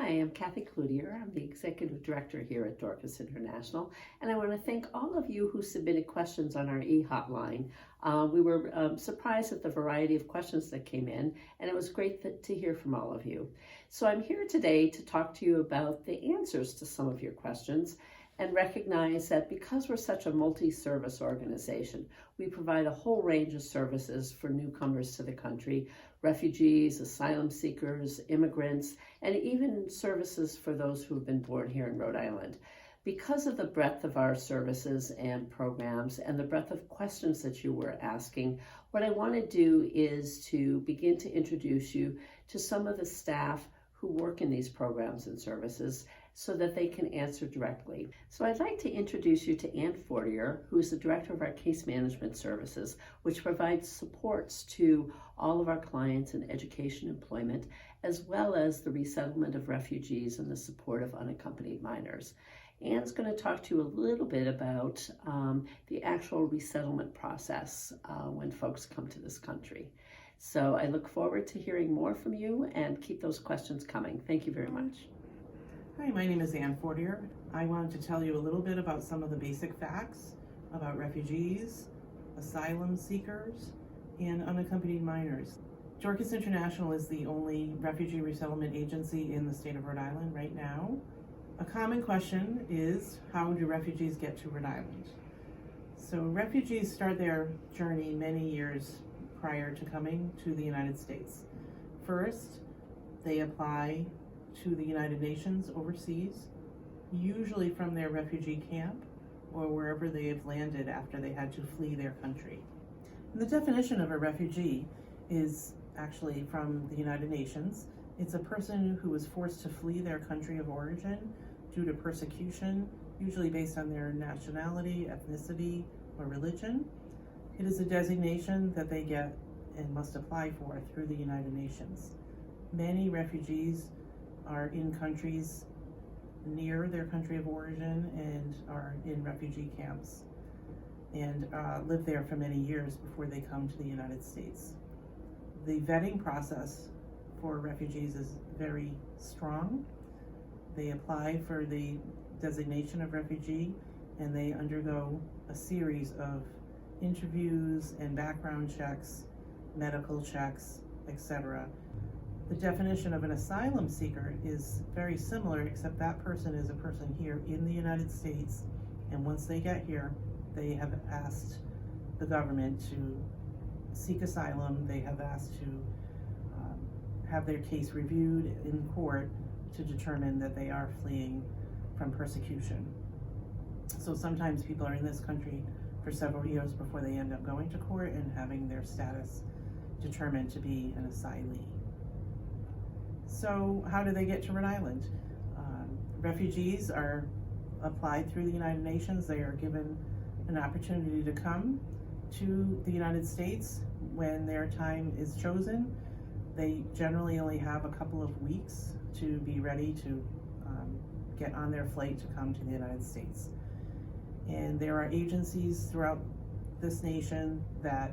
Hi, I'm Kathy Cloutier. I'm the Executive Director here at Dorcas International, and I want to thank all of you who submitted questions on our e-hotline. We were surprised at the variety of questions that came in, and it was great to hear from all of you. So I'm here today to talk to you about the answers to some of your questions and recognize that because we're such a multi-service organization, we provide a whole range of services for newcomers to the country, refugees, asylum seekers, immigrants, and even services for those who have been born here in Rhode Island. Because of the breadth of our services and programs and the breadth of questions that you were asking, what I want to do is to begin to introduce you to some of the staff who work in these programs and services so that they can answer directly. So I'd like to introduce you to Ann Fortier, who is the Director of our Case Management Services, which provides supports to all of our clients in education and employment, as well as the resettlement of refugees and the support of unaccompanied minors. Ann's going to talk to you a little bit about the actual resettlement process when folks come to this country. So I look forward to hearing more from you, and keep those questions coming. Thank you very much. Hi, my name is Ann Fortier. I wanted to tell you a little bit about some of the basic facts about refugees, asylum seekers, and unaccompanied minors. Dorcas International is the only refugee resettlement agency in the state of Rhode Island right now. A common question is, how do refugees get to Rhode Island? So refugees start their journey many years prior to coming to the United States. First, they apply to the United Nations overseas, usually from their refugee camp or wherever they have landed after they had to flee their country. And the definition of a refugee is actually from the United Nations. It's a person who was forced to flee their country of origin due to persecution, usually based on their nationality, ethnicity, or religion. It is a designation that they get and must apply for through the United Nations. Many refugees are in countries near their country of origin and are in refugee camps and live there for many years before they come to the United States. The vetting process for refugees is very strong. They apply for the designation of refugee and they undergo a series of interviews and background checks, medical checks, etc. The definition of an asylum seeker is very similar, except that person is a person here in the United States, and once they get here, they have asked the government to seek asylum. They have asked to have their case reviewed in court to determine that they are fleeing from persecution. So sometimes people are in this country for several years before they end up going to court and having their status determined to be an asylee. So how do they get to Rhode Island? Refugees are applied through the United Nations. They are given an opportunity to come to the United States when their time is chosen. They generally only have a couple of weeks to be ready to get on their flight to come to the United States. And there are agencies throughout this nation that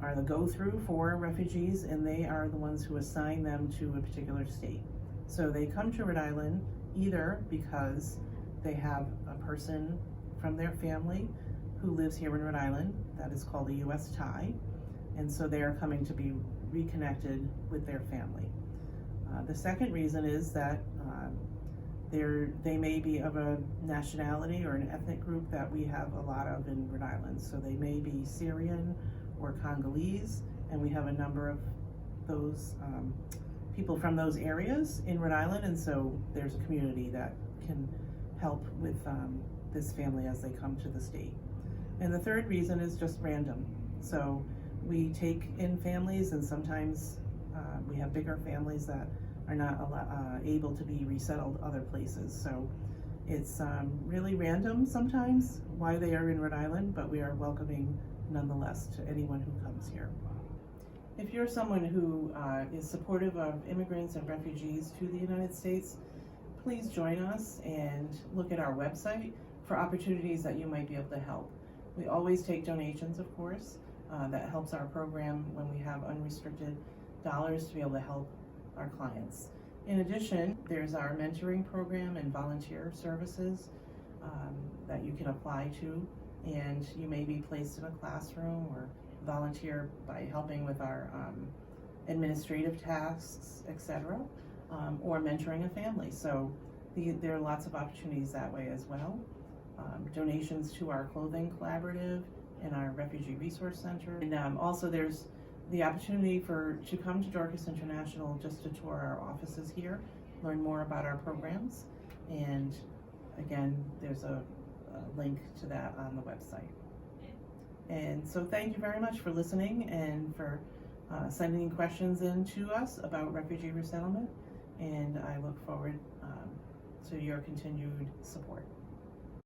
are the go-through for refugees, and they are the ones who assign them to a particular state. So they come to Rhode Island either because they have a person from their family who lives here in Rhode Island, that is called a U.S. tie, and so they are coming to be reconnected with their family. The second reason is that they may be of a nationality or an ethnic group that we have a lot of in Rhode Island. So they may be Syrian or Congolese, and we have a number of those people from those areas in Rhode Island, and so there's a community that can help with this family as they come to the state. And the third reason is just random. So we take in families, and sometimes we have bigger families that are not able to be resettled other places. So it's really random sometimes why they are in Rhode Island, but we are welcoming nonetheless to anyone who comes here. If you're someone who is supportive of immigrants and refugees to the United States, please join us and look at our website for opportunities that you might be able to help. We always take donations, of course. That helps our program when we have unrestricted dollars to be able to help our clients. In addition, there's our mentoring program and volunteer services that you can apply to, and you may be placed in a classroom or volunteer by helping with our administrative tasks, etc., or mentoring a family. So there are lots of opportunities that way as well. Donations to our clothing collaborative and our refugee resource center, and also there's the opportunity to come to Dorcas International just to tour our offices here, learn more about our programs, and again, there's a link to that on the website. And so thank you very much for listening and for sending questions in to us about refugee resettlement, and I look forward to your continued support.